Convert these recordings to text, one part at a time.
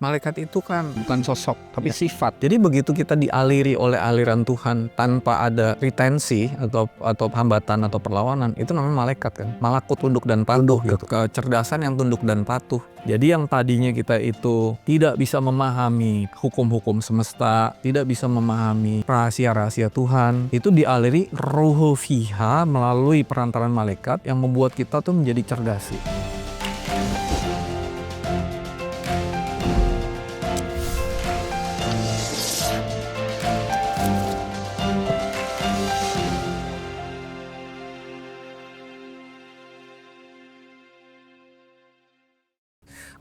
Malaikat itu kan bukan sosok, tapi Ya. sifat. Jadi begitu kita dialiri oleh aliran Tuhan tanpa ada retensi atau hambatan atau perlawanan, itu namanya malaikat kan. Malakut tunduk dan patuh gitu. Kecerdasan yang tunduk dan patuh. Jadi yang tadinya kita itu tidak bisa memahami hukum-hukum semesta, tidak bisa memahami rahasia-rahasia Tuhan, itu dialiri ruhu fiha melalui perantaran malaikat yang membuat kita tuh menjadi cerdas.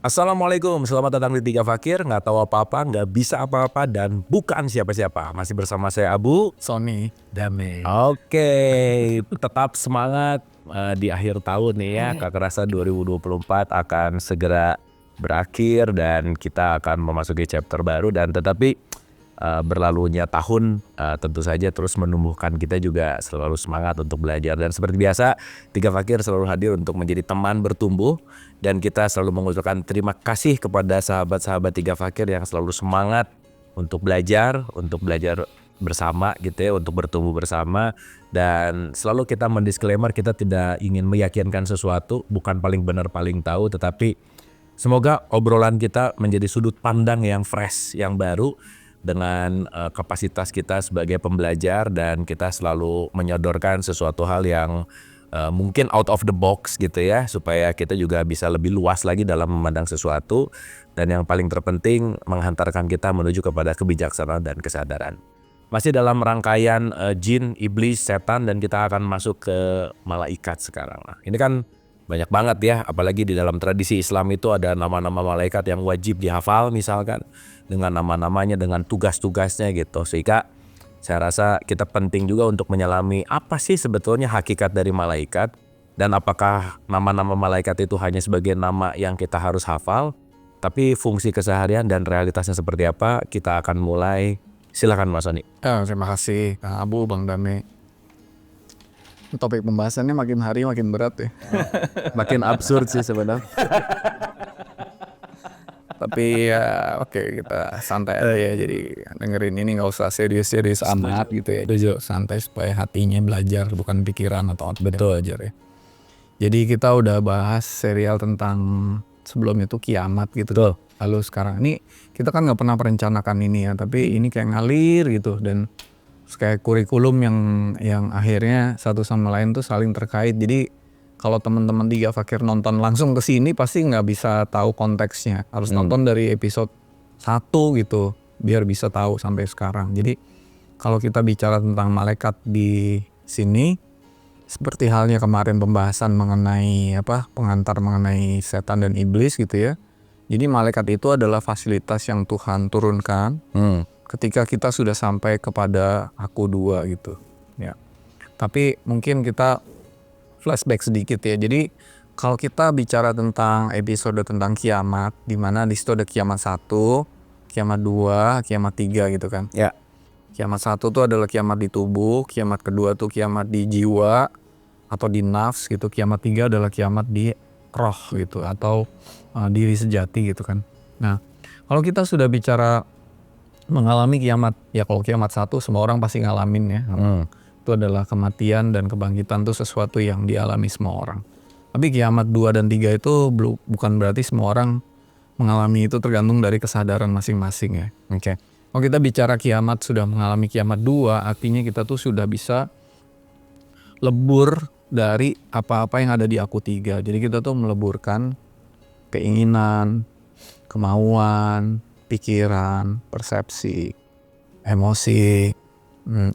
Assalamualaikum, selamat datang di Tiga Fakir. Nggak tahu apa-apa, nggak bisa apa-apa, dan bukan siapa-siapa. Masih bersama saya Abu, Sony, Dame. Oke, tetap semangat di akhir tahun nih ya. Gak kerasa 2024 akan segera berakhir dan kita akan memasuki chapter baru. Dan tetapi berlalunya tahun tentu saja terus menumbuhkan kita juga selalu semangat untuk belajar. Dan seperti biasa, Tiga Fakir selalu hadir untuk menjadi teman bertumbuh. Dan kita selalu mengucapkan terima kasih kepada sahabat-sahabat Tiga Fakir yang selalu semangat untuk belajar bersama gitu ya, untuk bertumbuh bersama. Dan selalu kita mendisklaimer, kita tidak ingin meyakinkan sesuatu, bukan paling benar paling tahu, tetapi semoga obrolan kita menjadi sudut pandang yang fresh, yang baru, dengan kapasitas kita sebagai pembelajar, dan kita selalu menyodorkan sesuatu hal yang mungkin out of the box gitu ya, supaya kita juga bisa lebih luas lagi dalam memandang sesuatu, dan yang paling terpenting menghantarkan kita menuju kepada kebijaksanaan dan kesadaran. Masih dalam rangkaian jin, iblis, setan, dan kita akan masuk ke malaikat sekarang. Nah, ini kan banyak banget ya, apalagi di dalam tradisi Islam itu ada nama-nama malaikat yang wajib dihafal misalkan, dengan nama-namanya, dengan tugas-tugasnya gitu. Sehingga saya rasa kita penting juga untuk menyelami apa sih sebetulnya hakikat dari malaikat, dan apakah nama-nama malaikat itu hanya sebagai nama yang kita harus hafal, tapi fungsi keseharian dan realitasnya seperti apa. Kita akan mulai. Silakan Mas Sony. Terima kasih Kang Abu, Bang Dame. Topik pembahasannya makin hari makin berat ya. Makin absurd sih sebenarnya. Tapi ya oke, kita santai aja ya, jadi dengerin ini nggak usah serius-serius amat gitu ya. Santai supaya hatinya belajar, bukan pikiran atau Betul. belajar ya. Jadi kita udah bahas serial tentang sebelum itu kiamat gitu. Betul. Lalu sekarang ini kita kan nggak pernah merencanakan ini ya, tapi ini kayak ngalir gitu, dan kayak kurikulum yang akhirnya satu sama lain tuh saling terkait. Jadi kalau teman-teman Tiga Fakir nonton langsung ke sini pasti nggak bisa tahu konteksnya. Harus nonton dari episode 1 gitu biar bisa tahu sampai sekarang. Jadi kalau kita bicara tentang malaikat di sini, seperti halnya kemarin pembahasan mengenai pengantar mengenai setan dan iblis gitu ya. Jadi malaikat itu adalah fasilitas yang Tuhan turunkan ketika kita sudah sampai kepada aku dua gitu ya. Tapi mungkin kita flashback sedikit ya. Jadi kalau kita bicara tentang episode tentang kiamat, di mana di situ ada kiamat 1, kiamat 2, kiamat 3 gitu kan. Ya. Kiamat 1 tuh adalah kiamat di tubuh, kiamat kedua tuh kiamat di jiwa atau di nafs gitu. Kiamat 3 adalah kiamat di roh gitu, atau diri sejati gitu kan. Nah, kalau kita sudah bicara mengalami kiamat, ya kalau kiamat 1 semua orang pasti ngalamin ya. Itu adalah kematian dan kebangkitan itu sesuatu yang dialami semua orang. Tapi kiamat 2 dan 3 itu bukan berarti semua orang mengalami itu, tergantung dari kesadaran masing-masing ya. Oke. Kalau kita bicara kiamat sudah mengalami kiamat 2, artinya kita tuh sudah bisa lebur dari apa-apa yang ada di aku 3. Jadi kita tuh meleburkan keinginan, kemauan, pikiran, persepsi, emosi,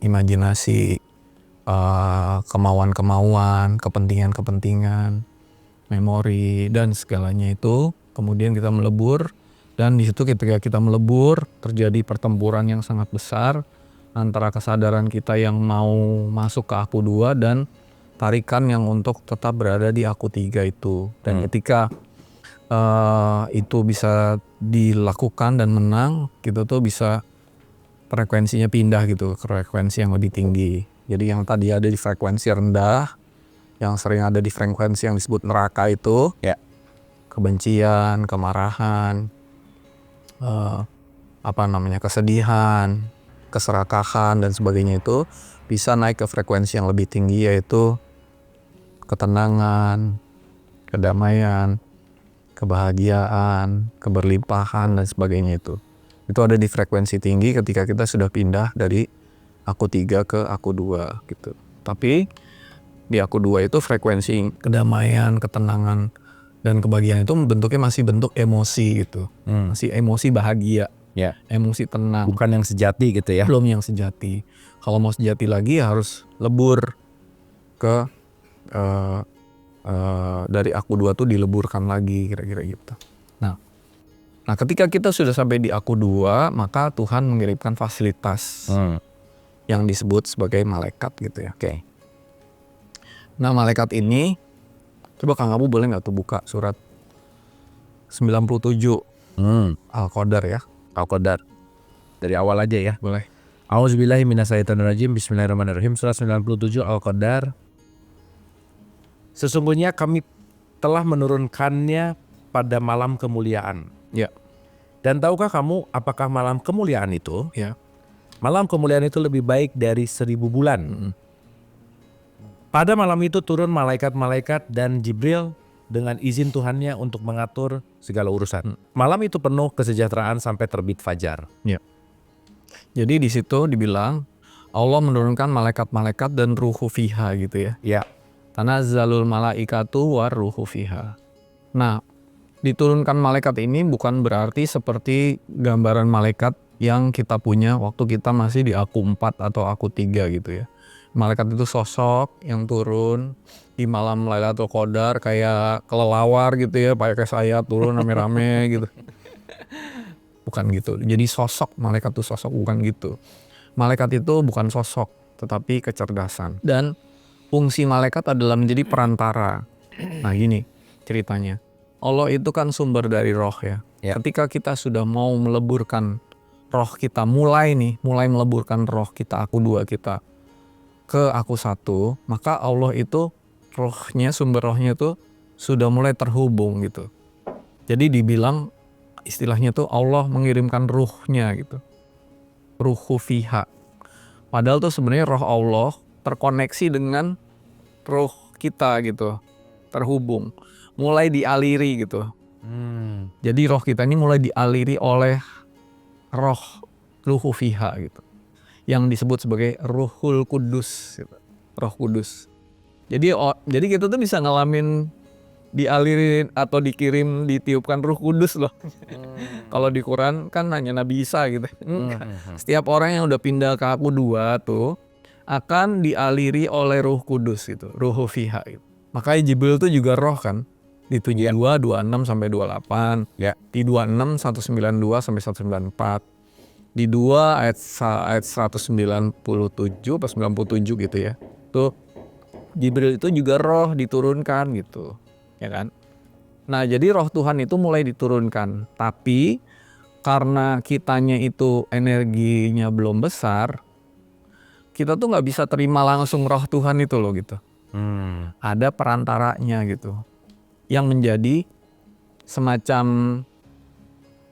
imajinasi, kemauan-kemauan, kepentingan-kepentingan, memori, dan segalanya itu kemudian kita melebur. Dan di situ ketika kita melebur terjadi pertempuran yang sangat besar antara kesadaran kita yang mau masuk ke aku 2 dan tarikan yang untuk tetap berada di aku 3 itu. Dan ketika itu bisa dilakukan dan menang, kita tuh bisa frekuensinya pindah gitu ke frekuensi yang lebih tinggi. Jadi yang tadi ada di frekuensi rendah, yang sering ada di frekuensi yang disebut neraka itu, ya, kebencian, kemarahan, kesedihan, keserakahan dan sebagainya itu bisa naik ke frekuensi yang lebih tinggi, yaitu ketenangan, kedamaian, kebahagiaan, keberlimpahan dan sebagainya itu. Itu ada di frekuensi tinggi ketika kita sudah pindah dari aku 3 ke aku 2 gitu. Tapi di aku 2 itu frekuensi kedamaian, ketenangan dan kebahagiaan itu bentuknya masih bentuk emosi gitu. Masih emosi bahagia, Ya. emosi tenang. Bukan yang sejati gitu ya. Belum yang sejati. Kalau mau sejati lagi harus lebur ke dari aku 2 tuh dileburkan lagi kira-kira gitu. Nah ketika kita sudah sampai di aku 2, maka Tuhan mengirimkan fasilitas yang disebut sebagai malaikat gitu ya. Oke. Nah malaikat ini, coba Kang Abu boleh nggak tuh buka surat 97 Al-Qadar ya. Al-Qadar. Dari awal aja ya. Boleh. A'udzubillahi minasyaitonirrajim. Bismillahirrahmanirrahim. Surat 97 Al-Qadar. Sesungguhnya kami telah menurunkannya pada malam kemuliaan. Ya. Dan tahukah kamu apakah malam kemuliaan itu? Ya. Malam kemuliaan itu lebih baik dari 1000 bulan. Pada malam itu turun malaikat-malaikat dan Jibril dengan izin Tuhannya untuk mengatur segala urusan. Malam itu penuh kesejahteraan sampai terbit fajar. Ya. Jadi di situ dibilang Allah menurunkan malaikat-malaikat dan ruhu fiha gitu ya. Ya. Tanazzalul malaikatu war ruhu fiha. Nah, diturunkan malaikat ini bukan berarti seperti gambaran malaikat yang kita punya waktu kita masih di aku 4 atau aku 3 gitu ya. Malaikat itu sosok yang turun di malam Lailatul Qadar kayak kelelawar gitu ya, pakai sayap turun rame-rame gitu. Bukan gitu. Jadi sosok malaikat itu sosok, bukan gitu. Malaikat itu bukan sosok, tetapi kecerdasan. Dan fungsi malaikat adalah menjadi perantara. Nah gini ceritanya. Allah itu kan sumber dari roh ya. Ketika kita sudah mau meleburkan roh kita, mulai meleburkan roh kita, aku 2 kita ke aku 1, maka Allah itu rohnya, sumber rohnya itu sudah mulai terhubung gitu. Jadi dibilang istilahnya tuh Allah mengirimkan ruhnya gitu. Ruhu fiha. Padahal tuh sebenarnya roh Allah terkoneksi dengan roh kita gitu. Terhubung. Mulai dialiri gitu. Jadi roh kita ini mulai dialiri oleh roh ruhu fiha gitu. Yang disebut sebagai Ruhul Kudus gitu. Roh Kudus. Jadi kita tuh bisa ngalamin dialirin atau dikirim, ditiupkan Ruh Kudus loh. Kalau di Quran kan hanya Nabi Isa gitu. Setiap orang yang udah pindah ke aku 2 tuh akan dialiri oleh Ruh Kudus gitu, Ruhu fiha gitu. Makanya Jibril tuh juga roh kan. Di 72, 26 sampai 28. Ya. Di 26 192 sampai 194. Di 2 ayat 197 pas 97 gitu ya. Tuh Jibril itu juga roh diturunkan gitu. Ya kan? Nah, jadi roh Tuhan itu mulai diturunkan. Tapi karena kitanya itu energinya belum besar, kita tuh nggak bisa terima langsung roh Tuhan itu loh gitu. Ada perantaranya gitu. Yang menjadi semacam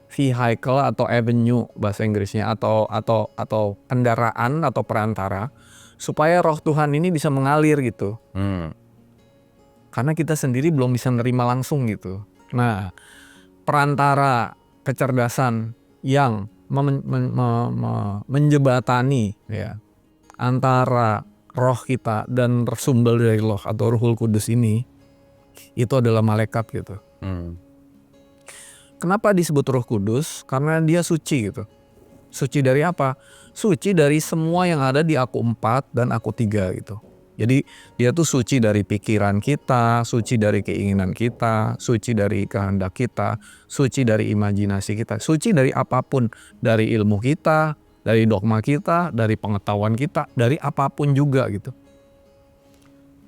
vehicle atau avenue bahasa Inggrisnya atau kendaraan atau perantara supaya roh Tuhan ini bisa mengalir gitu. Karena kita sendiri belum bisa nerima langsung gitu. Nah, perantara kecerdasan yang menjebatani ya antara roh kita dan sumber dari roh atau Ruhul Kudus ini itu adalah malaikat gitu. Kenapa disebut Roh Kudus? Karena dia suci gitu. Suci dari apa? Suci dari semua yang ada di aku 4 dan aku 3 gitu. Jadi dia tuh suci dari pikiran kita, suci dari keinginan kita, suci dari kehendak kita, suci dari imajinasi kita, suci dari apapun, dari ilmu kita, dari dogma kita, dari pengetahuan kita, dari apapun juga gitu.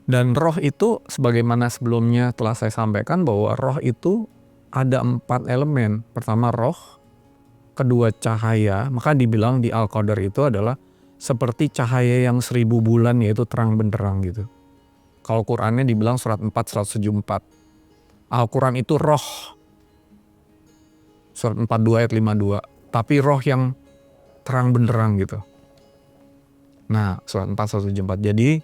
Dan roh itu sebagaimana sebelumnya telah saya sampaikan bahwa roh itu ada 4 elemen. Pertama roh, kedua cahaya, maka dibilang di Al-Qadar itu adalah seperti cahaya yang 1000 bulan, yaitu terang benderang gitu. Kalau Qurannya dibilang surat 4 174. Al-Quran itu roh. Surat 42 ayat 52. Tapi roh yang terang benderang gitu. Nah, surat 4:1-4. Jadi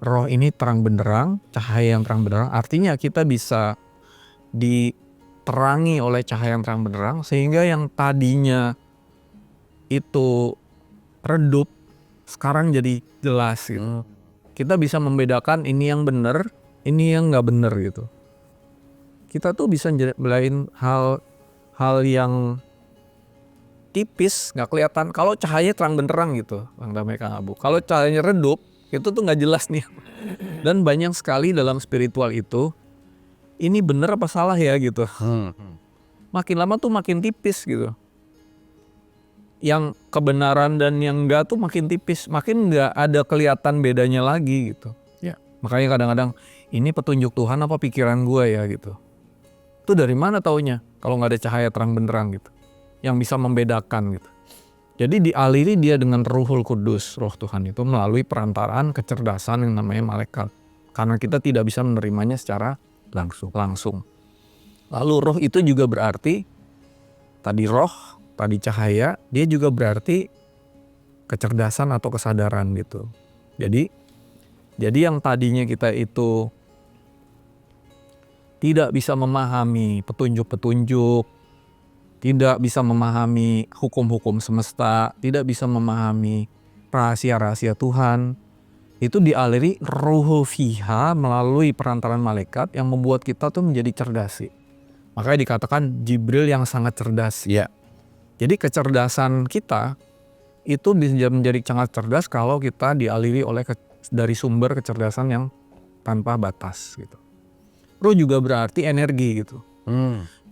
roh ini terang benderang, cahaya yang terang benderang. Artinya kita bisa diterangi oleh cahaya yang terang benderang, sehingga yang tadinya itu redup sekarang jadi jelas gitu. Kita bisa membedakan ini yang benar, ini yang nggak benar gitu. Kita tuh bisa belain hal yang tipis, nggak kelihatan. Kalau cahaya terang benderang gitu, Bang Damai, Kang Abu. Kalau cahayanya redup, itu tuh nggak jelas nih. Dan banyak sekali dalam spiritual itu, ini benar apa salah ya gitu. Makin lama tuh makin tipis gitu. Yang kebenaran dan yang enggak tuh makin tipis, makin nggak ada kelihatan bedanya lagi gitu. Ya. Makanya kadang-kadang ini petunjuk Tuhan apa pikiran gue ya gitu. Itu dari mana taunya kalau nggak ada cahaya terang benderang gitu, yang bisa membedakan gitu. Jadi dialiri dia dengan Ruhul Kudus, Roh Tuhan itu melalui perantaraan kecerdasan yang namanya malaikat. Karena kita tidak bisa menerimanya secara langsung. Lalu roh itu juga berarti tadi roh, tadi cahaya, dia juga berarti kecerdasan atau kesadaran gitu. Jadi yang tadinya kita itu tidak bisa memahami petunjuk-petunjuk, tidak bisa memahami hukum-hukum semesta, tidak bisa memahami rahasia-rahasia Tuhan, itu dialiri Ruhu Fiha melalui perantaran malaikat yang membuat kita tuh menjadi cerdas. Makanya dikatakan Jibril yang sangat cerdas. Ya. Jadi kecerdasan kita itu bisa menjadi sangat cerdas kalau kita dialiri oleh dari sumber kecerdasan yang tanpa batas gitu. Ruh juga berarti energi gitu.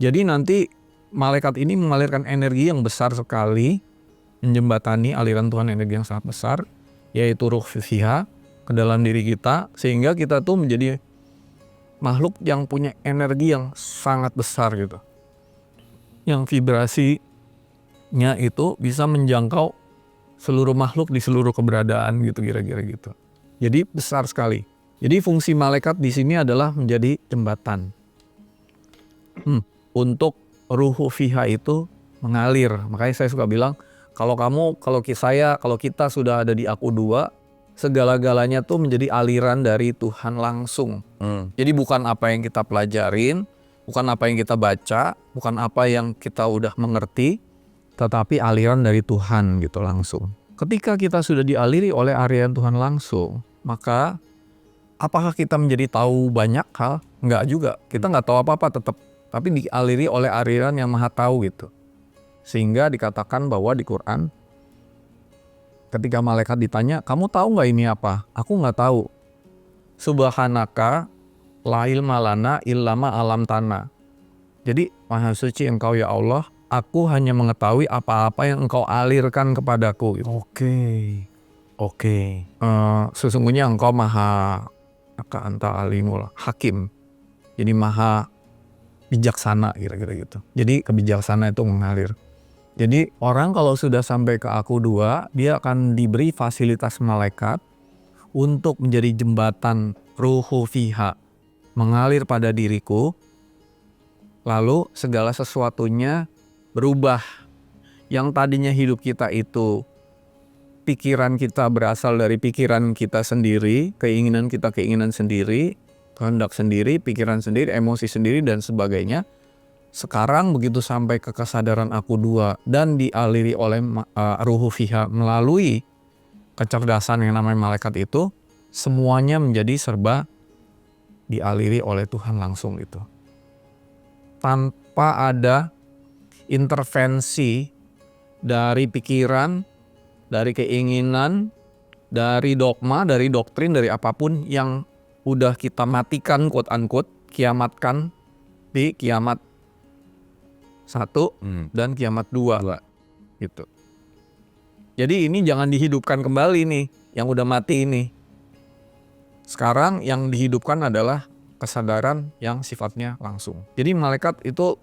Jadi nanti malaikat ini mengalirkan energi yang besar sekali, menjembatani aliran Tuhan, energi yang sangat besar, yaitu Ruh Fiha ke dalam diri kita, sehingga kita tuh menjadi makhluk yang punya energi yang sangat besar gitu. Yang vibrasinya itu bisa menjangkau seluruh makhluk di seluruh keberadaan gitu, kira-kira gitu. Jadi besar sekali. Jadi fungsi malaikat di sini adalah menjadi jembatan untuk Ruhu Fiha itu mengalir. Makanya saya suka bilang, kalau kita sudah ada di Aku Dua, segala-galanya tuh menjadi aliran dari Tuhan langsung. Jadi bukan apa yang kita pelajarin, bukan apa yang kita baca, bukan apa yang kita udah mengerti, tetapi aliran dari Tuhan gitu langsung. Ketika kita sudah dialiri oleh aliran Tuhan langsung, maka apakah kita menjadi tahu banyak hal? Enggak juga. Kita nggak tahu apa-apa tetap, tapi dialiri oleh aliran yang maha tahu gitu. Sehingga dikatakan bahwa di Quran, ketika malaikat ditanya, kamu tahu nggak ini apa? Aku nggak tahu. Subhanaka la ilma lana illama alam tanah. Jadi maha suci engkau ya Allah, aku hanya mengetahui apa-apa yang engkau alirkan kepadaku. Gitu. Oke. Sesungguhnya engkau maha anta alimul hakim. Jadi maha bijaksana kira-kira gitu. Jadi kebijaksanaan itu mengalir. Jadi orang kalau sudah sampai ke Aku Dua, dia akan diberi fasilitas malaikat untuk menjadi jembatan Ruhu Fiha mengalir pada diriku. Lalu segala sesuatunya berubah. Yang tadinya hidup kita itu pikiran kita berasal dari pikiran kita sendiri, keinginan kita keinginan sendiri, kehendak sendiri, pikiran sendiri, emosi sendiri dan sebagainya. Sekarang begitu sampai ke kesadaran Aku Dua dan dialiri oleh Ruhu Fiha melalui kecerdasan yang namanya malaikat itu, semuanya menjadi serba dialiri oleh Tuhan langsung itu. Tanpa ada intervensi dari pikiran, dari keinginan, dari dogma, dari doktrin, dari apapun yang udah kita matikan, quote unquote, kiamatkan di kiamat 1 dan kiamat 2 gitu. Jadi ini jangan dihidupkan kembali nih yang udah mati ini. Sekarang yang dihidupkan adalah kesadaran yang sifatnya langsung. Jadi malaikat itu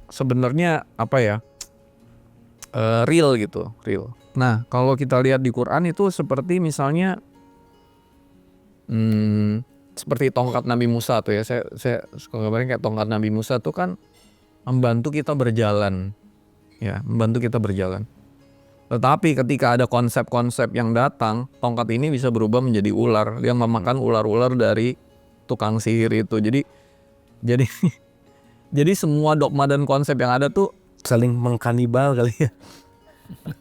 sebenarnya apa ya? Real gitu, real. Nah, kalau kita lihat di Quran itu seperti misalnya seperti tongkat Nabi Musa tuh ya, saya suka gambarnya kayak tongkat Nabi Musa tuh kan membantu kita berjalan, ya, membantu kita berjalan. Tetapi ketika ada konsep-konsep yang datang, tongkat ini bisa berubah menjadi ular, dia memakan ular-ular dari tukang sihir itu. Jadi jadi semua dogma dan konsep yang ada tuh Saling mengkanibal kali ya.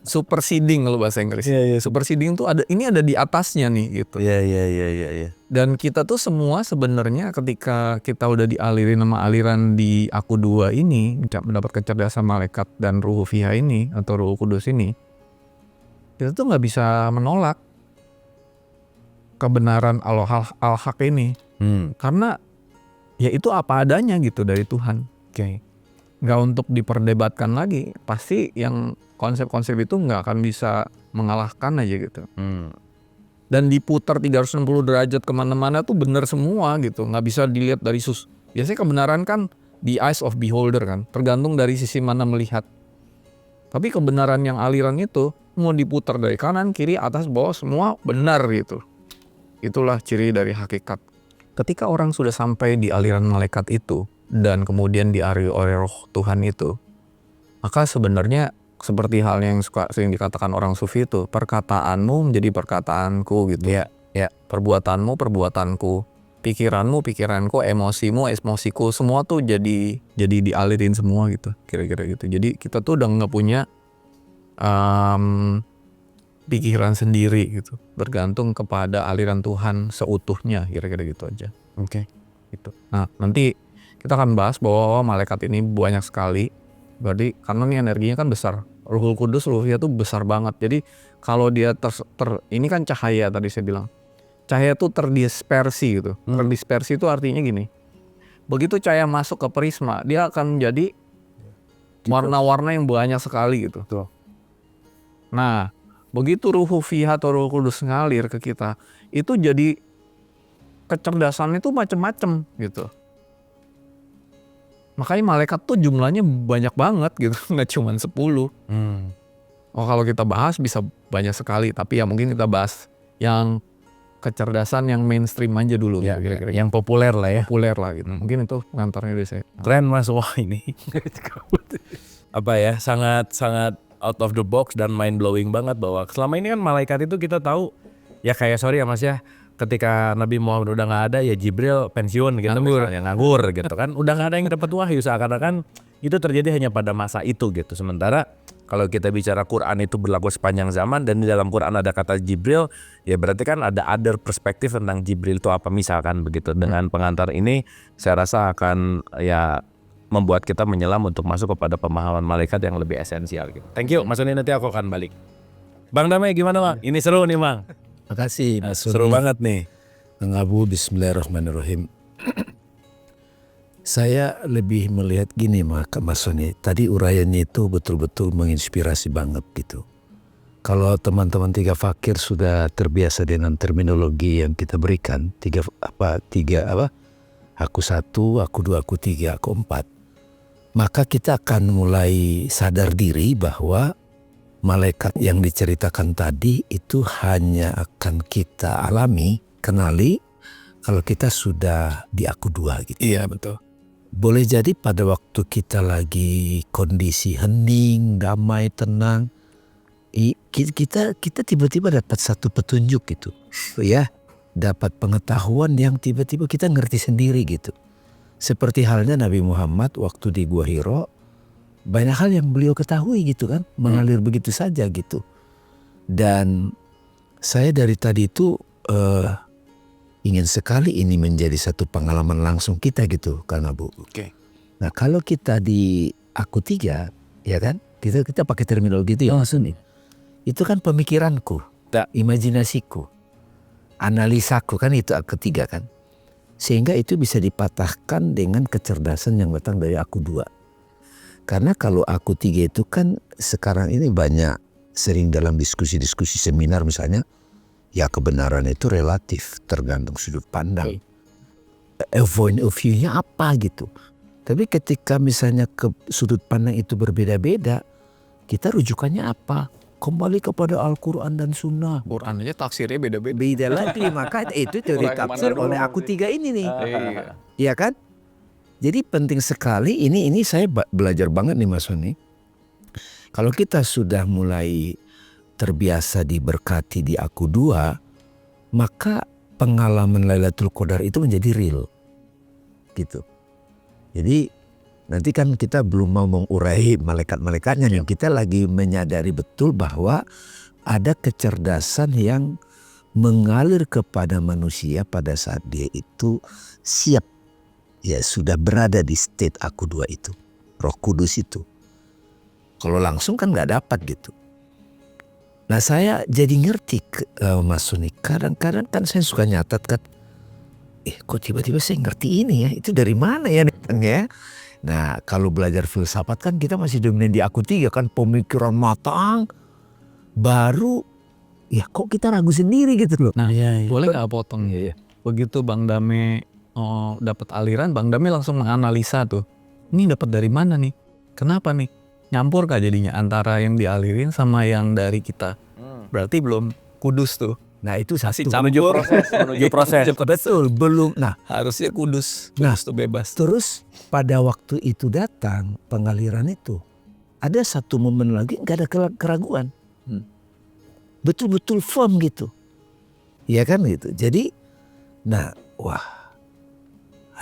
superseding kalau bahasa Inggris. Iya. Superseding tuh ada, ini ada di atasnya nih gitu. Iya. Dan kita tuh semua sebenarnya ketika kita udah dialirin sama aliran di Aku Dua ini, mendapat kecerdasan malaikat dan ruhu fiha ini atau ruhu kudus ini, kita tuh nggak bisa menolak kebenaran al-haq ini, karena ya itu apa adanya gitu dari Tuhan. Nggak untuk diperdebatkan lagi, pasti yang konsep-konsep itu nggak akan bisa mengalahkan aja gitu. Dan diputar 360 derajat kemana-mana tuh bener semua gitu, nggak bisa dilihat dari biasanya kebenaran kan the eyes of beholder kan, tergantung dari sisi mana melihat. Tapi kebenaran yang aliran itu mau diputar dari kanan, kiri, atas, bawah, semua benar gitu. Itulah ciri dari hakikat. Ketika orang sudah sampai di aliran malaikat itu dan kemudian diari oleh roh Tuhan itu, maka sebenarnya seperti halnya yang sering dikatakan orang sufi itu, perkataanmu menjadi perkataanku gitu ya. Perbuatanmu perbuatanku, pikiranmu pikiranku, emosimu emosiku, semua tuh jadi dialirin semua gitu, kira-kira gitu. Jadi kita tuh udah nggak punya pikiran sendiri gitu, bergantung kepada aliran Tuhan seutuhnya, kira-kira gitu aja. Gitu. Nah nanti kita akan bahas bahwa malaikat ini banyak sekali, berarti karena ini energinya kan besar. Ruhul Kudus, ruhnya tuh besar banget. Jadi kalau dia ini kan cahaya tadi saya bilang, cahaya tuh terdispersi gitu. Terdispersi itu artinya gini, begitu cahaya masuk ke prisma, dia akan menjadi warna-warna yang banyak sekali gitu. Nah begitu ruhu fiha atau ruh kudus ngalir ke kita, itu jadi kecerdasan itu macem-macem gitu. Makanya malaikat tuh jumlahnya banyak banget gitu, nggak cuma 10. Oh kalau kita bahas bisa banyak sekali, tapi ya mungkin kita bahas yang kecerdasan yang mainstream aja dulu. Ya, kira-kira. yang populer lah ya. Populer lah gitu. Mungkin itu pengantarnya dari saya. Keren Mas, wah ini apa ya, sangat out of the box dan mind blowing banget bahwa selama ini kan malaikat itu kita tahu ya kayak sorry ya Mas ya, ketika Nabi Muhammad udah nggak ada ya Jibril pensiun gitu, nganggur gitu kan, udah nggak ada yang dapat wahyu, seakan-akan itu terjadi hanya pada masa itu gitu. Sementara kalau kita bicara Quran itu berlaku sepanjang zaman dan di dalam Quran ada kata Jibril, ya berarti kan ada other perspektif tentang Jibril itu apa misalkan begitu. Dengan pengantar ini saya rasa akan ya membuat kita menyelam untuk masuk kepada pemahaman malaikat yang lebih esensial gitu. Thank you Mas Uni, nanti aku akan balik. Bang Damai gimana Bang? Ini seru nih Bang. Makasih Seru banget nih. Kang Abu, bismillahirrahmanirrahim. Saya lebih melihat gini Mas Sony, tadi uraiannya itu betul-betul menginspirasi banget gitu. Kalau teman-teman tiga fakir sudah terbiasa dengan terminologi yang kita berikan, tiga aku satu, aku dua, aku tiga, aku empat, maka kita akan mulai sadar diri bahwa malaikat yang diceritakan tadi itu hanya akan kita alami, kenali kalau kita sudah di aku dua gitu. Iya betul. Boleh jadi pada waktu kita lagi kondisi hening, damai, tenang, kita tiba-tiba dapat satu petunjuk gitu, ya, dapat pengetahuan yang tiba-tiba kita ngerti sendiri gitu. Seperti halnya Nabi Muhammad waktu di Gua Hiro, banyak hal yang beliau ketahui gitu kan, mengalir begitu saja gitu. Dan saya dari tadi itu ingin sekali ini menjadi satu pengalaman langsung kita gitu Kang Abu. Nah kalau kita di aku tiga, ya kan, kita pakai terminologi itu ya langsung nih. Itu kan pemikiranku, imajinasiku, analisaku kan, itu aku tiga kan. Sehingga itu bisa dipatahkan dengan kecerdasan yang datang dari aku dua. Karena kalau aku tiga itu kan sekarang ini banyak sering dalam diskusi-diskusi seminar misalnya, ya kebenaran itu relatif tergantung sudut pandang. Point of view-nya apa gitu. Tapi ketika misalnya ke sudut pandang itu berbeda-beda, kita rujukannya apa? kembali kepada Al-Quran dan Sunnah. Quran aja taksirnya beda-beda. Beda lagi, maka itu teori Orang tafsir kemana oleh doang aku sih. tiga ini nih. Iya. Iya kan? Jadi penting sekali ini saya belajar banget nih Mas Soni. Kalau kita sudah mulai terbiasa diberkati di Aku Dua, maka pengalaman Lailatul Qadar itu menjadi real. Gitu. Jadi nanti kan kita belum mau mengurai malaikat-malaikatnya, yang kita lagi menyadari betul bahwa ada kecerdasan yang mengalir kepada manusia pada saat dia itu siap, ya sudah berada di state Aku Dua itu, Roh Kudus itu. Kalau langsung kan nggak dapat gitu. Nah saya jadi ngerti Mas Suni, kadang-kadang kan saya suka nyatat kan, kok tiba-tiba saya ngerti ini ya, itu dari mana ya? Nah kalau belajar filsafat kan kita masih dominan di Aku Tiga kan, pemikiran matang, baru ya kok kita ragu sendiri gitu loh. Nah, ya. boleh nggak potong? Iya. Begitu Bang Dame dapat aliran, Bang Dame langsung menganalisa tuh. Ini dapat dari mana nih? Kenapa nih? Nyampur kah jadinya antara yang dialirin sama yang dari kita? Berarti belum kudus tuh. Nah itu Masih satu. campur. Menuju proses. Betul, belum. Nah Harusnya kudus. Nah. Kudus tuh bebas. terus pada waktu itu datang pengaliran itu, ada satu momen lagi nggak ada keraguan. Betul-betul firm gitu. Iya kan gitu. Jadi,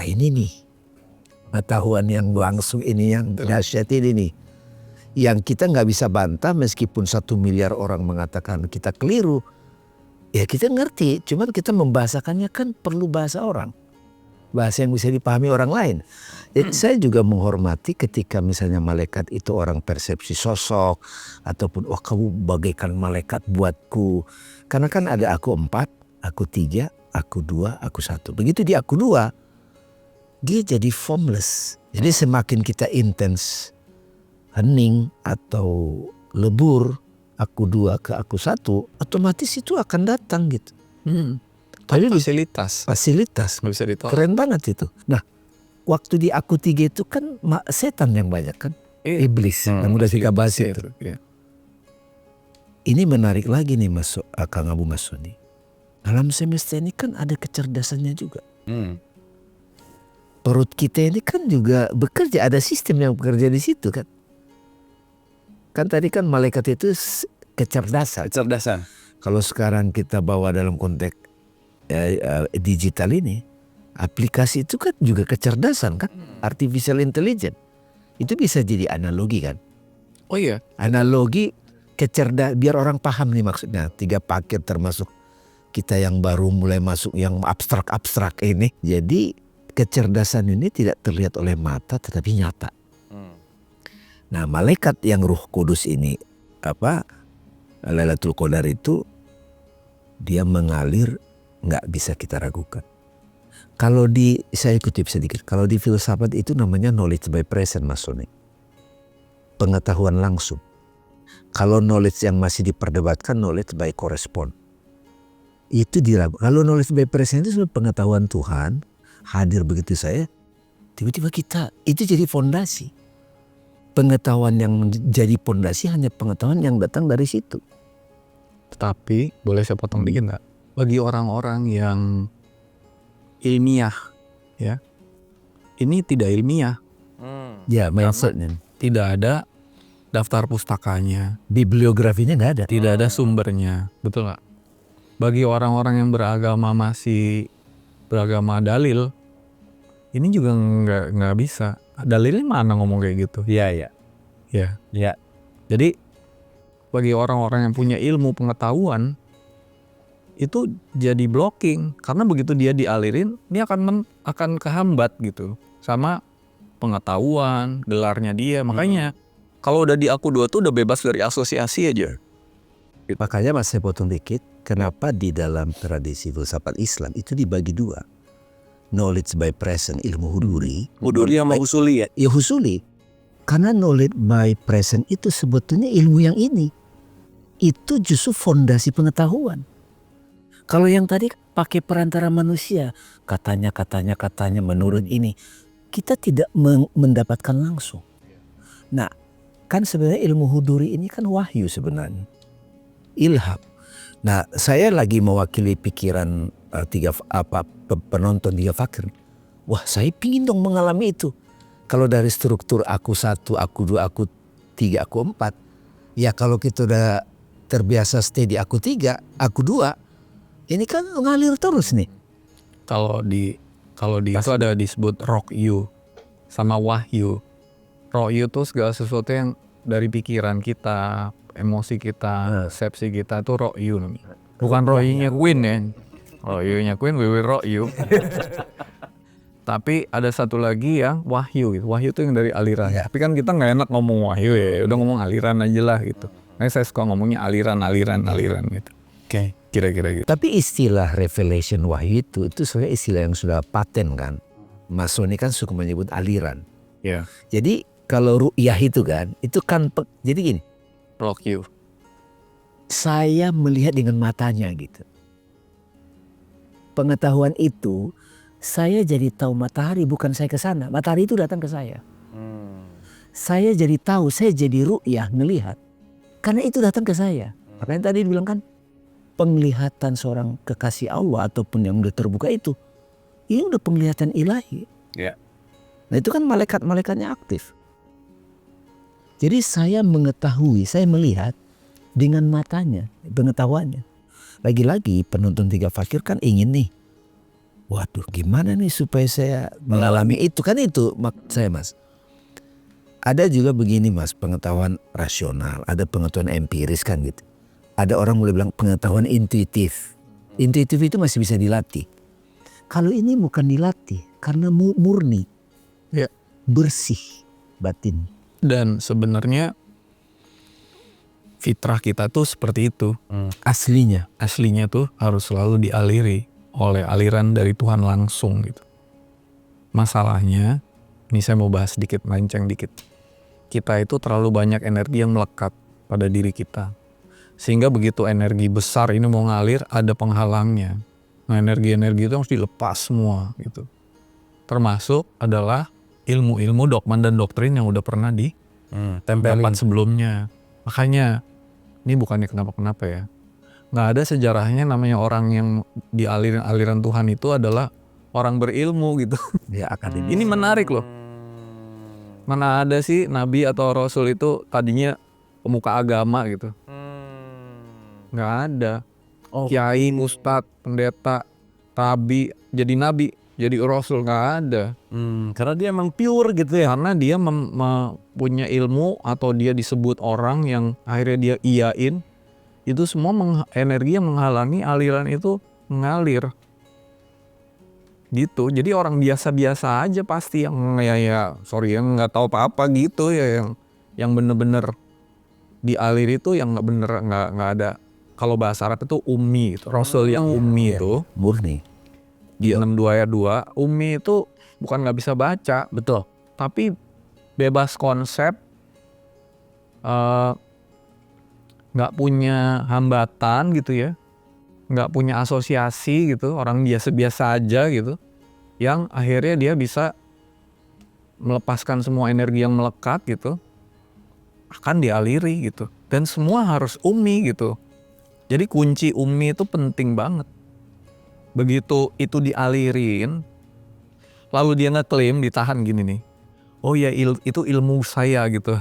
ini nih pengetahuan yang langsung ini yang dahsyat ini nih. Yang kita nggak bisa bantah meskipun 1 miliar orang mengatakan kita keliru. Ya kita ngerti, cuman kita membahasakannya kan perlu bahasa orang. Bahasa yang bisa dipahami orang lain. Jadi saya juga menghormati ketika misalnya malaikat itu orang persepsi sosok. Ataupun kamu bagaikan malaikat buatku. Karena kan ada Aku 4, Aku 3, Aku 2, Aku 1. Begitu di Aku 2, dia jadi formless. Jadi semakin kita intens hening atau lebur Aku 2 ke Aku 1, otomatis itu akan datang gitu. Tapi fasilitas. Fasilitas. Nggak bisa ditolak. Keren banget itu. Nah waktu di Aku 3 itu kan setan yang banyak kan. Iblis yang udah kita bahas itu. Iya. Ini menarik lagi nih Kang Abu Mas Soni. Alam semesta ini kan ada kecerdasannya juga. Perut kita ini kan juga bekerja, ada sistem yang bekerja di situ kan. Kan tadi kan malaikat itu kecerdasan. Kalau sekarang kita bawa dalam konteks digital ini, aplikasi itu kan juga kecerdasan kan, artificial intelligence. Itu bisa jadi analogi kan. Oh iya. Analogi biar orang paham nih maksudnya. 3 paket termasuk kita yang baru mulai masuk yang abstrak-abstrak ini. Jadi kecerdasan ini tidak terlihat oleh mata tetapi nyata. Nah malaikat yang Ruh Kudus ini Lailatul Qadar itu dia mengalir nggak bisa kita ragukan. Kalau saya kutip sedikit, kalau di filsafat itu namanya knowledge by present Mas Soni. Pengetahuan langsung. Kalau knowledge yang masih diperdebatkan knowledge by correspond. Itu diragukan. Kalau knowledge by present itu pengetahuan Tuhan hadir begitu saya, tiba-tiba kita itu jadi fondasi. Pengetahuan yang jadi fondasi hanya pengetahuan yang datang dari situ. Tetapi boleh saya potong dikit nggak? Bagi orang-orang yang ilmiah, ya, ini tidak ilmiah. Ya maksudnya. Tidak ada daftar pustakanya, Bibliografinya nggak ada. tidak ada sumbernya, betul nggak? Bagi orang-orang yang masih beragama dalil, ini juga nggak bisa. Dalilnya mana ngomong kayak gitu? Iya. Ya. Jadi bagi orang-orang yang punya ilmu pengetahuan itu jadi blocking karena begitu dia dialirin, dia akan kehambat gitu sama pengetahuan, gelarnya dia. Makanya kalau udah di Aku Dua tuh udah bebas dari asosiasi aja. Makanya Mas saya potong dikit. Kenapa di dalam tradisi filsafat Islam itu dibagi 2? Knowledge by present, ilmu huduri. Huduri sama usuli ya? Ya husuli. Karena knowledge by present itu sebetulnya ilmu yang ini. Itu justru fondasi pengetahuan. Kalau yang tadi pakai perantara manusia, katanya menurut ini, kita tidak mendapatkan langsung. Nah, kan sebenarnya ilmu huduri ini kan wahyu sebenarnya. ilham. Nah, saya lagi mewakili pikiran penonton Tiga Fakir. Wah, saya pingin dong mengalami itu. Kalau dari struktur aku 1, aku 2, aku 3, aku 4. Ya kalau kita udah terbiasa stay di aku 3, aku 2. Ini kan ngalir terus nih. Kalau di itu ada disebut rock you sama wahyu. Rock you tuh segala sesuatu yang dari pikiran kita, emosi kita, persepsi kita itu rock you namanya. Bukan rock you-nya Queen ya. Rock you-nya Queen, we will rock you. Tapi ada satu lagi yang wahyu gitu. Wahyu itu yang dari aliran. Tapi kan kita nggak enak ngomong wahyu ya. Udah ngomong aliran aja lah gitu. Nah, saya suka ngomongnya aliran gitu. Oke. Kira-kira gitu. Tapi istilah revelation wahyu itu sebenarnya istilah yang sudah paten kan. Mas Sony kan suka menyebut aliran. Ya. Jadi kalau ru'yah itu kan, jadi gini. Rock you. Saya melihat dengan matanya gitu. Pengetahuan itu, saya jadi tahu matahari bukan saya ke sana. Matahari itu datang ke saya. Saya jadi tahu, saya jadi ru'yah ngelihat. Karena itu datang ke saya. Makanya tadi dibilang kan, penglihatan seorang kekasih Allah ataupun yang udah terbuka itu, ini udah penglihatan ilahi. Ya. Nah itu kan malaikat-malaikatnya aktif. Jadi saya mengetahui, saya melihat dengan matanya, pengetahuannya. Lagi-lagi penonton Tiga Fakir kan ingin nih, waduh gimana nih supaya saya mengalami itu, kan itu maksud saya Mas. Ada juga begini Mas, pengetahuan rasional, ada pengetahuan empiris kan gitu. Ada orang boleh bilang pengetahuan intuitif. Intuitif itu masih bisa dilatih. Kalau ini bukan dilatih, karena murni, Ya. bersih batin. Dan sebenarnya fitrah kita tuh seperti itu. Aslinya. Aslinya tuh harus selalu dialiri oleh aliran dari Tuhan langsung gitu. Masalahnya, ini saya mau bahas sedikit, melenceng dikit. Kita itu terlalu banyak energi yang melekat pada diri kita. Sehingga begitu energi besar ini mau ngalir, ada penghalangnya. Nah, energi-energi itu harus dilepas semua gitu. Termasuk adalah ilmu-ilmu dogma dan doktrin yang udah pernah ditempelkan sebelumnya. Makanya ini bukannya kenapa-kenapa ya. Nggak ada sejarahnya namanya orang yang di aliran Tuhan itu adalah orang berilmu gitu. Ya akademis. Ini menarik loh. Mana ada sih nabi atau rasul itu tadinya pemuka agama gitu. Nggak ada. Kiai, ustadz, pendeta, rabi, jadi nabi, jadi rasul, nggak ada. Karena dia emang pure gitu ya. Karena dia punya ilmu atau dia disebut orang yang akhirnya dia iyain. Itu semua energi yang menghalangi aliran itu mengalir. Gitu. Jadi orang biasa-biasa aja pasti yang yang nggak tahu apa-apa gitu ya, yang bener-bener dialir itu yang nggak bener, nggak ada. Kalau bahasa Arab itu ummi, itu rasul yang ummi itu Murni. di 62 ayat 2, ummi itu bukan nggak bisa baca, Betul. tapi bebas konsep, nggak punya hambatan gitu ya, nggak punya asosiasi gitu, orang biasa-biasa aja gitu, yang akhirnya dia bisa melepaskan semua energi yang melekat gitu, akan dialiri gitu, dan semua harus ummi gitu. Jadi kunci ummi itu penting banget. Begitu itu dialirin, lalu dia ngeklaim, ditahan gini nih, oh ya itu ilmu saya gitu.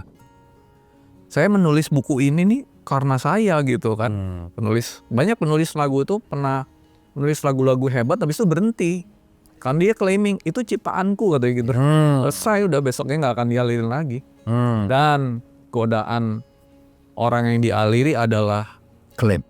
Saya menulis buku ini nih karena saya gitu kan. Banyak penulis lagu itu pernah menulis lagu-lagu hebat habis itu berhenti. Kan dia claiming itu ciptaanku katanya gitu. Selesai, udah besoknya nggak akan dialirin lagi. Dan godaan orang yang dialiri adalah klaim.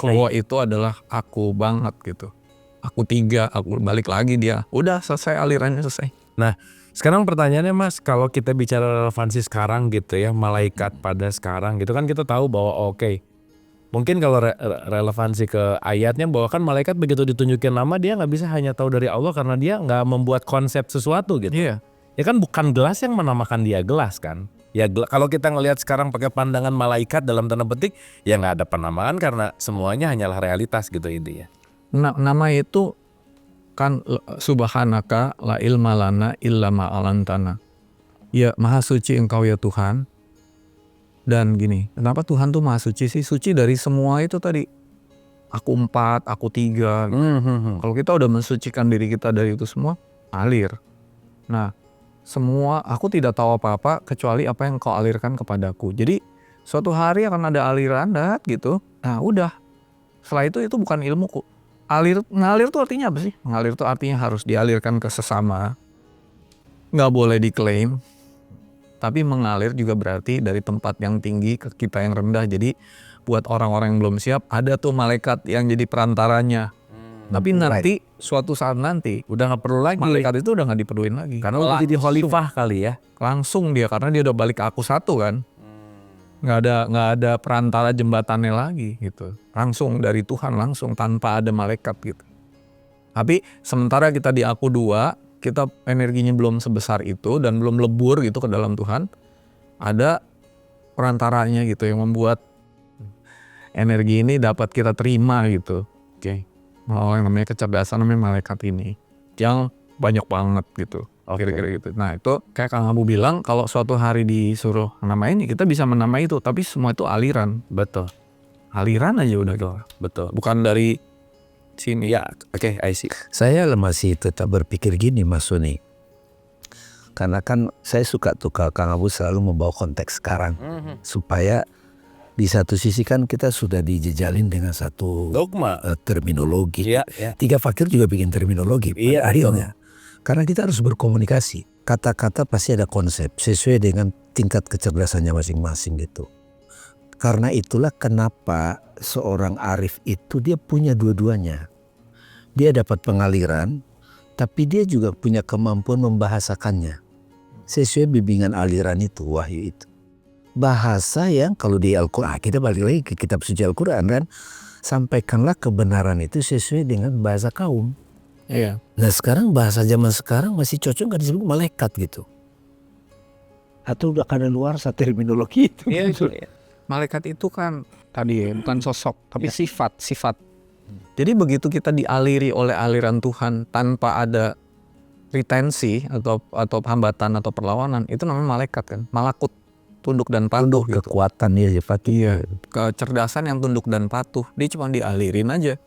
Bahwa itu adalah aku banget gitu. Aku 3, aku balik lagi dia. Udah selesai, alirannya selesai. Nah, sekarang pertanyaannya Mas, kalau kita bicara relevansi sekarang gitu ya, malaikat pada sekarang gitu kan, kita tahu bahwa mungkin kalau relevansi ke ayatnya bahwa kan malaikat begitu ditunjukin nama dia nggak bisa hanya tahu dari Allah karena dia nggak membuat konsep sesuatu gitu. Iya. Ya kan bukan gelas yang menamakan dia gelas kan. Ya kalau kita ngelihat sekarang pakai pandangan malaikat dalam tanda petik, ya nggak ada penamaan karena semuanya hanyalah realitas gitu intinya. Nama itu kan subhanaka la ilma lana illa ma 'allamtana. Ya maha suci engkau ya Tuhan. Dan gini, kenapa Tuhan tuh Maha Suci sih? Suci dari semua itu tadi. Aku 4, aku 3. Kalau kita udah mensucikan diri kita dari itu semua, alir. Nah, semua aku tidak tahu apa-apa kecuali apa yang kau alirkan kepadaku. Jadi suatu hari akan ada aliran gitu. Nah, udah. Setelah itu bukan ilmuku. Ngalir tuh artinya apa sih? Ngalir tuh artinya harus dialirkan ke sesama. Nggak boleh diklaim. Tapi mengalir juga berarti dari tempat yang tinggi ke kita yang rendah. Jadi buat orang-orang yang belum siap, ada tuh malaikat yang jadi perantaranya. Tapi nanti suatu saat nanti Udah nggak perlu lagi. malaikat itu udah nggak diperluin lagi. Karena udah jadi khalifah kali ya. Langsung dia, karena dia udah balik ke aku satu kan. Nggak ada perantara jembatannya lagi gitu. Langsung dari Tuhan, langsung tanpa ada malaikat gitu. Tapi sementara kita di aku 2, kita energinya belum sebesar itu dan belum lebur gitu ke dalam Tuhan, ada perantaranya gitu yang membuat energi ini dapat kita terima gitu. Oke. Oh, yang namanya kecerdasan, namanya malaikat ini yang banyak banget gitu. Kira-kira gitu. Nah, itu kayak Kang Abu bilang, kalau suatu hari disuruh namain, kita bisa menamai itu, tapi semua itu aliran. Betul. Aliran aja udah gitu. Betul. Bukan dari sini. Ya, oke, I see. Saya masih tetap berpikir gini Mas Soni. Karena kan saya suka tuh Kang Abu selalu membawa konteks sekarang. Supaya di satu sisi kan kita sudah dijejalin dengan satu Dogma. terminologi. Iya, ya. 3 fakir juga bikin terminologi. Iya, pada akhirnya. Karena kita harus berkomunikasi. Kata-kata pasti ada konsep sesuai dengan tingkat kecerdasannya masing-masing gitu. Karena itulah kenapa seorang arif itu dia punya dua-duanya. Dia dapat pengaliran, tapi dia juga punya kemampuan membahasakannya. Sesuai bimbingan aliran itu, wahyu itu. Bahasa yang kalau di Al-Quran, kita balik lagi ke kitab suci Al-Quran kan, sampaikanlah kebenaran itu sesuai dengan bahasa kaum. Iya. Nah sekarang bahasa zaman sekarang masih cocok nggak disebut malaikat gitu? Atau udah kada luar terminologi itu? Iya, gitu. Malaikat itu kan tadi ya, bukan sosok, tapi sifat. Jadi begitu kita dialiri oleh aliran Tuhan tanpa ada retensi atau hambatan atau perlawanan, itu namanya malaikat kan, malakut, tunduk dan patuh gitu. Kekuatan ya sifat. Iya, kecerdasan yang tunduk dan patuh. Dia cuma dialirin aja,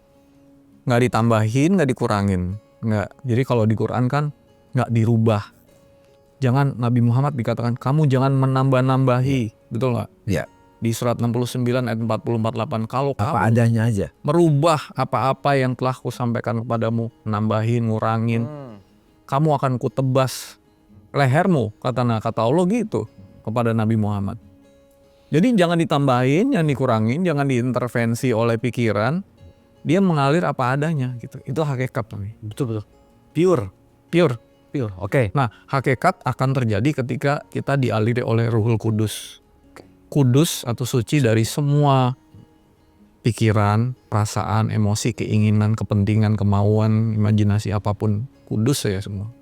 nggak ditambahin, nggak dikurangin, nggak. Jadi kalau di Quran kan nggak dirubah. Jangan, Nabi Muhammad dikatakan kamu jangan menambah-nambahi, betul nggak? Iya. Di surat 69 ayat 44, kalau Apa kamu adanya aja. merubah apa-apa yang telah kusampaikan kepadamu, nambahin, ngurangin, kamu akan kutebas lehermu, kata Allah gitu kepada Nabi Muhammad. Jadi jangan ditambahin, jangan dikurangin, jangan diintervensi oleh pikiran, dia mengalir apa adanya gitu. Itu hakikat nih. Betul. Pure. Oke. Nah, hakikat akan terjadi ketika kita dialiri oleh Ruhul Kudus. Kudus atau suci dari semua pikiran, perasaan, emosi, keinginan, kepentingan, kemauan, imajinasi apapun, kudus ya semua.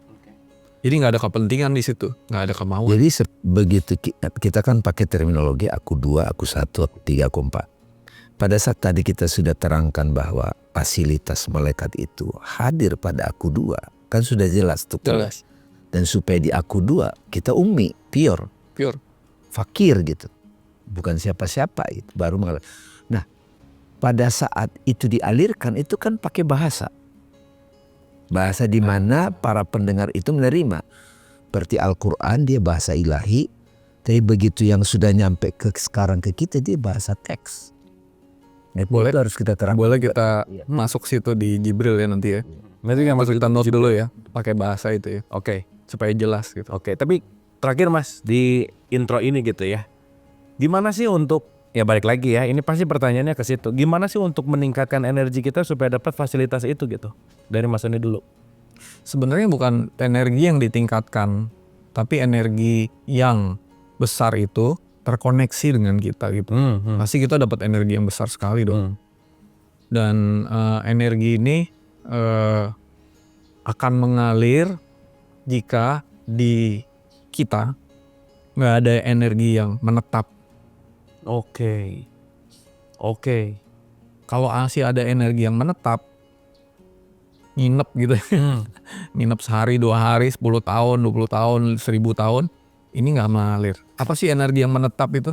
Jadi nggak ada kepentingan di situ, nggak ada kemauan. Jadi begitu kita kan pakai terminologi aku 2, aku 1, aku 3, aku 4. Pada saat tadi kita sudah terangkan bahwa fasilitas malaikat itu hadir pada aku 2, kan sudah jelas tuh. Jelas. Dan supaya di aku 2 kita ummi, pure, fakir gitu. Bukan siapa-siapa itu baru mengalir. Nah, pada saat itu dialirkan itu kan pakai bahasa. Bahasa di mana para pendengar itu menerima. Berarti Al-Quran dia bahasa ilahi. Tapi begitu yang sudah nyampe sekarang ke kita dia bahasa teks. Nah, Boleh. itu harus kita terangkan. Boleh kita masuk situ di Jibril ya nanti ya. Nanti kan masuk kita note dulu ya, pakai bahasa itu ya. Oke. Supaya jelas gitu. Oke, tapi terakhir Mas di intro ini gitu ya. Gimana sih untuk, ya balik lagi ya, ini pasti pertanyaannya ke situ. Gimana sih untuk meningkatkan energi kita supaya dapat fasilitas itu gitu? Dari Mas Soni dulu. Sebenarnya bukan energi yang ditingkatkan, tapi energi yang besar itu terkoneksi dengan kita gitu. Pasti kita dapat energi yang besar sekali dong. Dan energi ini akan mengalir jika di kita nggak ada energi yang menetap. Oke. Kalau masih ada energi yang menetap, nginep gitu, nginep sehari, 2 hari, 10 tahun, 20 tahun, 1000 tahun, ini nggak mengalir. Apa sih energi yang menetap itu?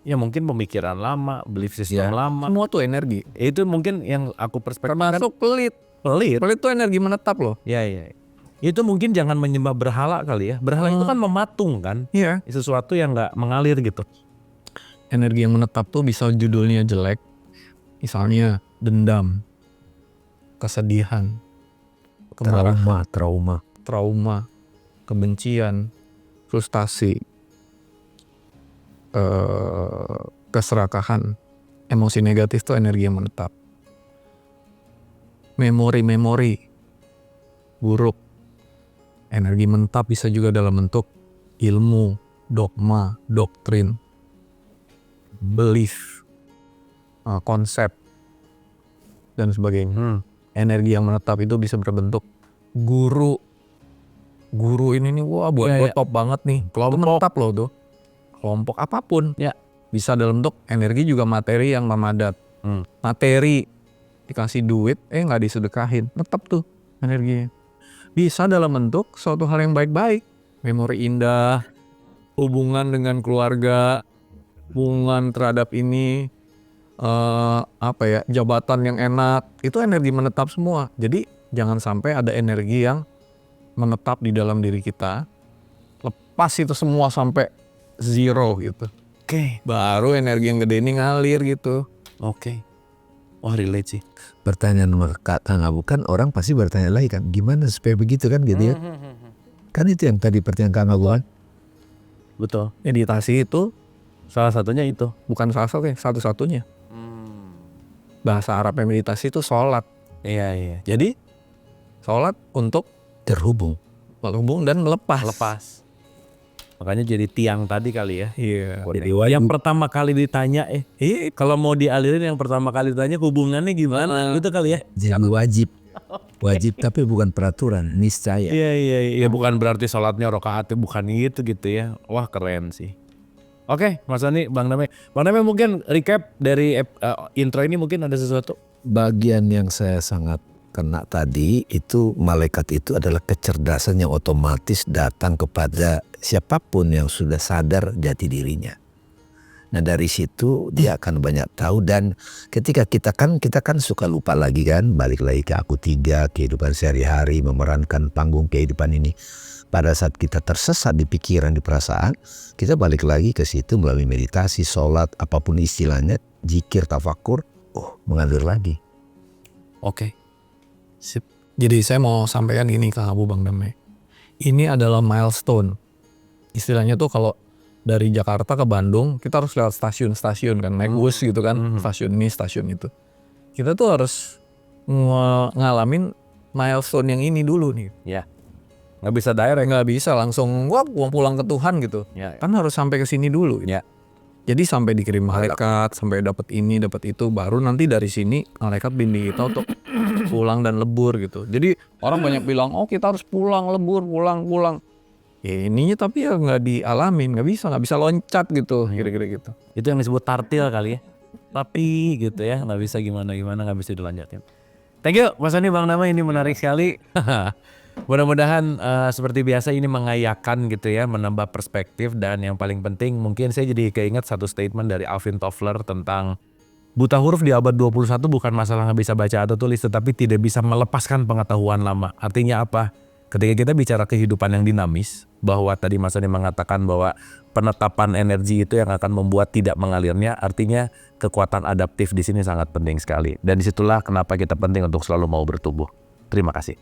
ya mungkin pemikiran lama, belief system lama. Semua tuh energi. Itu mungkin yang aku perspektifkan. Termasuk pelit. Pelit tuh energi menetap loh. Ya. Itu mungkin jangan menyembah berhala kali ya. Berhala itu kan mematung kan. Iya. Sesuatu yang nggak mengalir gitu. Energi yang menetap tuh bisa judulnya jelek. Misalnya dendam, kesedihan, kemarahan, trauma, kebencian, frustasi, keserakahan. Emosi negatif tuh energi yang menetap. Memori buruk, energi menetap bisa juga dalam bentuk ilmu, dogma, doktrin, belief, konsep, dan sebagainya. Energi yang menetap itu bisa berbentuk guru ini nih, wah buat top banget nih, kelompok menetap loh tuh, kelompok apapun ya, bisa dalam bentuk energi juga materi yang memadat. Materi dikasih duit nggak disedekahin, tetap tuh energinya. Bisa dalam bentuk suatu hal yang baik-baik, memori indah, hubungan dengan keluarga, hubungan terhadap ini, jabatan yang enak, itu energi menetap semua. Jadi jangan sampai ada energi yang menetap di dalam diri kita, lepas itu semua sampai zero gitu. Oke. Baru energi yang gede ini ngalir gitu. Oke. Wah, relate sih. Pertanyaan Kak Abu kan orang pasti bertanya lagi kan, gimana supaya begitu kan gitu ya. Kan itu yang tadi pertanyaan Kak Abu kan. Betul. Meditasi itu Salah satunya itu. bukan salah satu-satunya. Bahasa Arabnya meditasi itu sholat. Iya. Jadi sholat untuk Terhubung. berhubung dan melepas. Makanya jadi tiang tadi kali ya. Iya. Jadi Yang pertama kali ditanya kalau mau dialirin yang pertama kali ditanya hubungannya gimana? Gitu kali ya. jadi wajib tapi bukan peraturan, niscaya. Iya, bukan berarti sholatnya rokaatnya bukan gitu ya. Wah, keren sih. Oke, Mas Ani, Bang Damai mungkin recap dari intro ini, mungkin ada sesuatu. Bagian yang saya sangat kena tadi itu, malaikat itu adalah kecerdasan yang otomatis datang kepada siapapun yang sudah sadar jati dirinya. Nah dari situ dia akan banyak tahu, dan ketika kita kan suka lupa lagi kan, balik lagi ke aku tiga, kehidupan sehari-hari, memerankan panggung kehidupan ini. Pada saat kita tersesat di pikiran, di perasaan, kita balik lagi ke situ melalui meditasi, sholat, apapun istilahnya, zikir, tafakur, mengalir lagi. Oke. Sip. Jadi saya mau sampaikan gini ke Abu Bang Damai. Ini adalah milestone. Istilahnya tuh kalau dari Jakarta ke Bandung, kita harus lewat stasiun-stasiun kan, naik bus gitu kan, stasiun ini, stasiun itu. Kita tuh harus ngalamin milestone yang ini dulu nih. Ya. Nggak bisa direct. Nggak bisa langsung wah pulang ke Tuhan gitu. Ya. Kan harus sampai ke sini dulu. Ya. Jadi sampai dikirim malaikat, sampai dapat ini, dapat itu, baru nanti dari sini malaikat bimbing kita untuk pulang dan lebur gitu. Jadi orang banyak bilang, kita harus pulang, lebur, pulang. Ya ininya tapi ya nggak dialamin, nggak bisa loncat gitu, kira-kira gitu. Itu yang disebut tartil kali ya. Tapi gitu ya, nggak bisa gimana, nggak bisa dilanjutin. Thank you Mas Ani, Bang Damai, ini menarik sekali. Mudah-mudahan seperti biasa ini mengayakan gitu ya, menambah perspektif, dan yang paling penting mungkin saya jadi keinget satu statement dari Alvin Toffler tentang buta huruf di abad 21 bukan masalah nggak bisa baca atau tulis, tetapi tidak bisa melepaskan pengetahuan lama. Artinya apa? Ketika kita bicara kehidupan yang dinamis, bahwa tadi Mas Ani mengatakan bahwa penetapan energi itu yang akan membuat tidak mengalirnya, artinya kekuatan adaptif di sini sangat penting sekali. Dan disitulah kenapa kita penting untuk selalu mau bertumbuh. Terima kasih.